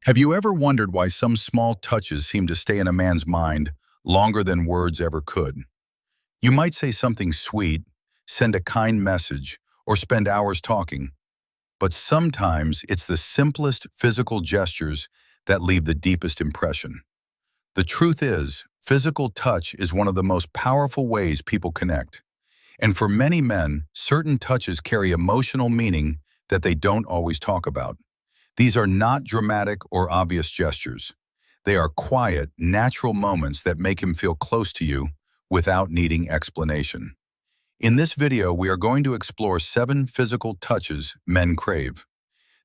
Have you ever wondered why some small touches seem to stay in a man's mind longer than words ever could? You might say something sweet, send a kind message, or spend hours talking, but sometimes it's the simplest physical gestures that leave the deepest impression. The truth is, physical touch is one of the most powerful ways people connect. And for many men, certain touches carry emotional meaning that they don't always talk about. These are not dramatic or obvious gestures. They are quiet, natural moments that make him feel close to you without needing explanation. In this video, we are going to explore 7 physical touches men crave.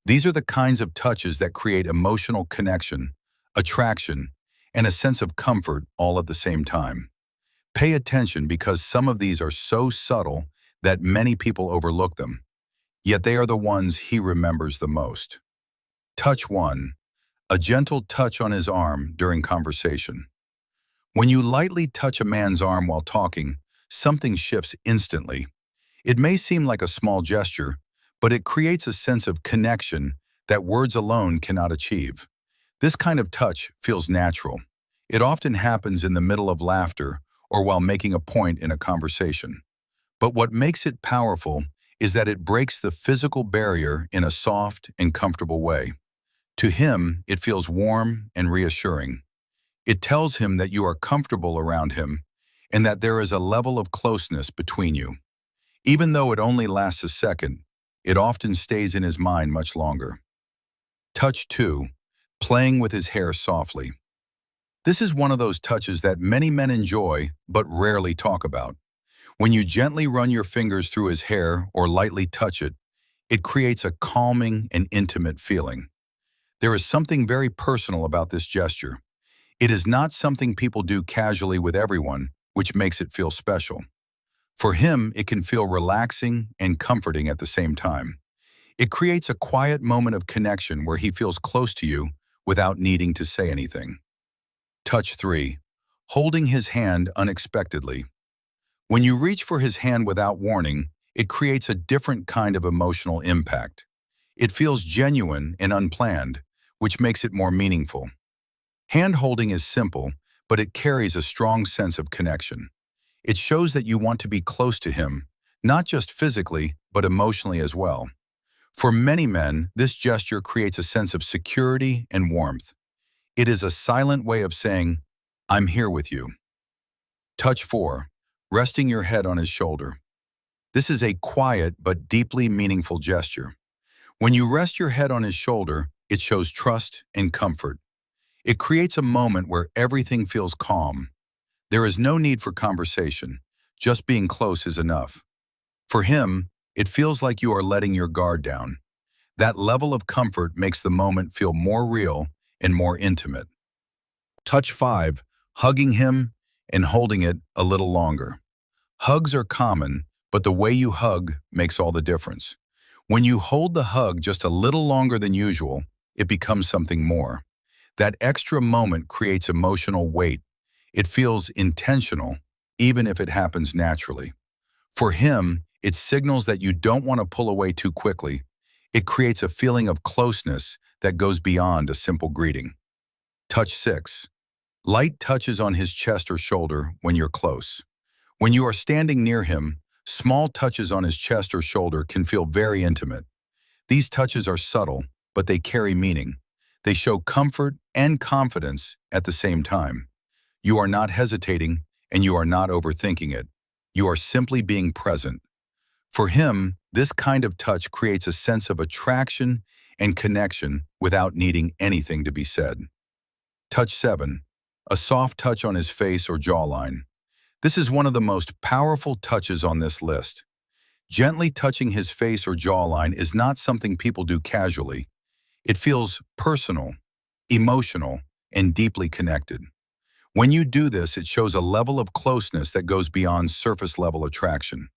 These are the kinds of touches that create emotional connection, attraction, and a sense of comfort all at the same time. Pay attention because some of these are so subtle that many people overlook them, yet they are the ones he remembers the most. Touch 1. A gentle touch on his arm during conversation. When you lightly touch a man's arm while talking, something shifts instantly. It may seem like a small gesture, but it creates a sense of connection that words alone cannot achieve. This kind of touch feels natural. It often happens in the middle of laughter or while making a point in a conversation. But what makes it powerful is that it breaks the physical barrier in a soft and comfortable way. To him, it feels warm and reassuring. It tells him that you are comfortable around him and that there is a level of closeness between you. Even though it only lasts a second, it often stays in his mind much longer. Touch 2. Playing with his hair softly. This is one of those touches that many men enjoy but rarely talk about. When you gently run your fingers through his hair or lightly touch it, it creates a calming and intimate feeling. There is something very personal about this gesture. It is not something people do casually with everyone, which makes it feel special. For him, it can feel relaxing and comforting at the same time. It creates a quiet moment of connection where he feels close to you without needing to say anything. Touch 3. Holding his hand unexpectedly. When you reach for his hand without warning, it creates a different kind of emotional impact. It feels genuine and unplanned, which makes it more meaningful. Hand-holding is simple, but it carries a strong sense of connection. It shows that you want to be close to him, not just physically, but emotionally as well. For many men, this gesture creates a sense of security and warmth. It is a silent way of saying, "I'm here with you." Touch 4. Resting your head on his shoulder. This is a quiet but deeply meaningful gesture. When you rest your head on his shoulder, it shows trust and comfort. It creates a moment where everything feels calm. There is no need for conversation. Just being close is enough. For him, it feels like you are letting your guard down. That level of comfort makes the moment feel more real and more intimate. Touch 5. Hugging him and holding it a little longer. Hugs are common, but the way you hug makes all the difference. When you hold the hug just a little longer than usual, it becomes something more. That extra moment creates emotional weight. It feels intentional, even if it happens naturally. For him, it signals that you don't want to pull away too quickly. It creates a feeling of closeness that goes beyond a simple greeting. Touch 6. Light touches on his chest or shoulder when you're close. When you are standing near him, small touches on his chest or shoulder can feel very intimate. These touches are subtle, but they carry meaning. They show comfort and confidence at the same time. You are not hesitating, and you are not overthinking it. You are simply being present. For him, this kind of touch creates a sense of attraction and connection without needing anything to be said. Touch 7. A soft touch on his face or jawline. This is one of the most powerful touches on this list. Gently touching his face or jawline is not something people do casually. It feels personal, emotional, and deeply connected. When you do this, it shows a level of closeness that goes beyond surface-level attraction.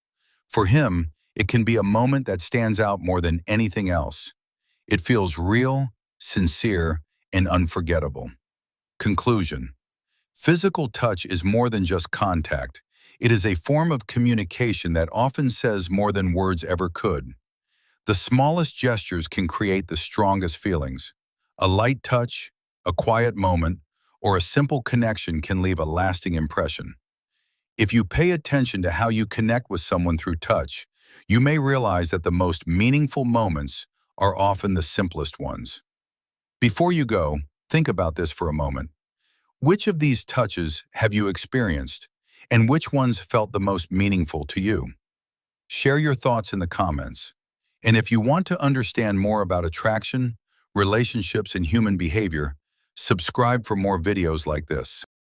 For him, it can be a moment that stands out more than anything else. It feels real, sincere, and unforgettable. Conclusion. Physical touch is more than just contact. It is a form of communication that often says more than words ever could. The smallest gestures can create the strongest feelings. A light touch, a quiet moment, or a simple connection can leave a lasting impression. If you pay attention to how you connect with someone through touch, you may realize that the most meaningful moments are often the simplest ones. Before you go, think about this for a moment. Which of these touches have you experienced, and which ones felt the most meaningful to you? Share your thoughts in the comments. And if you want to understand more about attraction, relationships, and human behavior, subscribe for more videos like this.